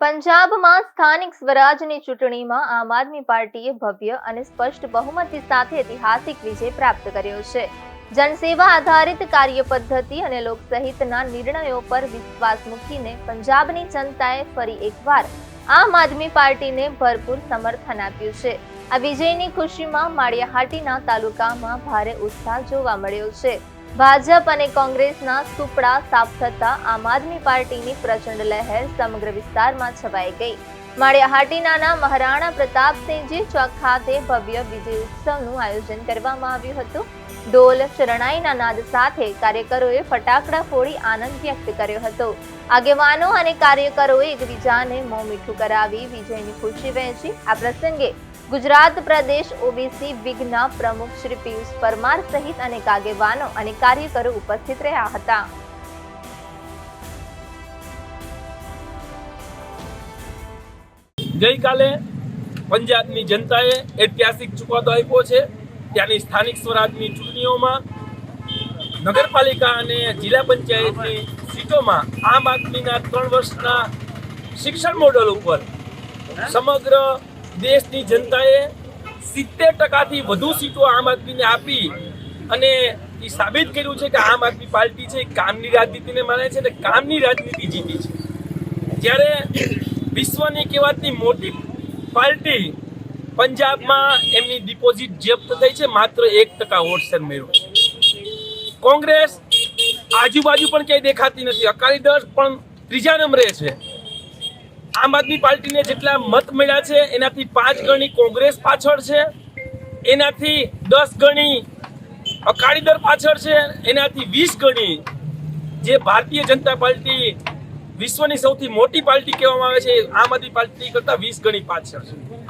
પંજાબમાં સ્થાનિક સ્વરાજની ચૂંટણીમાં આમ આદમી પાર્ટીએ ભવ્ય અને સ્પષ્ટ બહુમતી સાથે ઐતિહાસિક વિજય પ્રાપ્ત કર્યો છે। જનસેવા આધારિત કાર્યપદ્ધતિ અને લોકસહિતના નિર્ણયો પર વિશ્વાસ મૂકીને પંજાબની જનતાએ ફરી એકવાર આમ આદમી પાર્ટીને ભરપૂર સમર્થન આપ્યું છે। આ વિજયની ખુશીમાં માળિયાહાટીના તાલુકામાં ભારે ઉત્સાહ જોવા મળ્યો છે। ભાજપ અને કોંગ્રેસના સુપડા સાફ થતા આમ આદમી પાર્ટીની પ્રચંડ લહેર સમગ્ર વિસ્તારમાં છવાઈ ગઈ। માળિયાહાટીના મહારાણા પ્રતાપસિંહજી ચોક ખાતે ભવ્ય વિજય ઉત્સવનું આયોજન કરવામાં આવ્યું હતું। ઢોલ શરણાઈના નાદ સાથે કાર્યકરોએ ફટાકડા ફોડી આનંદ વ્યક્ત કર્યો હતો। આગેવાનો અને કાર્યકરોએ એકબીજાને મોં મીઠું કરાવી વિજયની ખુશી વહેંચી। આ પ્રસંગે ગુજરાત પ્રદેશ ઓબીસી વિંગના પ્રમુખ શ્રી પિયુષ પરમાર સહિત અનેક આગેવાનો અને કાર્યકરો ઉપસ્થિત રહ્યા હતા। ગઈકાલે પંજાબની જનતાએ ઐતિહાસિક ચુકાદો આપ્યો છે। ત્યાંની સ્થાનિક સ્વરાજની ચૂંટણીઓમાં નગરપાલિકા અને જિલ્લા પંચાયતની સીટોમાં આમ આદમીના 3 વર્ષના શિક્ષણ મોડેલ ઉપર સમગ્ર દેશની જનતાએ 70% વધુ સીટો આમ આદમીને આપી અને એ સાબિત કર્યું છે કે આમ આદમી પાર્ટી છે કામની રાજનીતિને માને છે અને કામની રાજનીતિ જીતી છે। જ્યારે વિશ્વની કહેવાતી મોટી પાર્ટી પંજાબમાં એમની ડિપોઝિટ જપ્ત થઈ છે, માત્ર 1% વોટ શેર મેળવ્યો। કોંગ્રેસ આજુબાજુ પણ ક્યાંય દેખાતી નથી, અકાલી દળ પણ 3જા નંબરે છે। આમ આદમી પાર્ટીને જેટલા મત મળ્યા છે એનાથી 5 ગણી કોંગ્રેસ પાછળ છે, એનાથી 10 ગણી અકાલી દળ પાછળ છે, એનાથી 20 ગણી જે ભારતીય જનતા પાર્ટી વિશ્વની સૌથી મોટી પાર્ટી કહેવામાં આવે છે આમ આદમી પાર્ટી કરતા 20 ગણી પાછળ છે।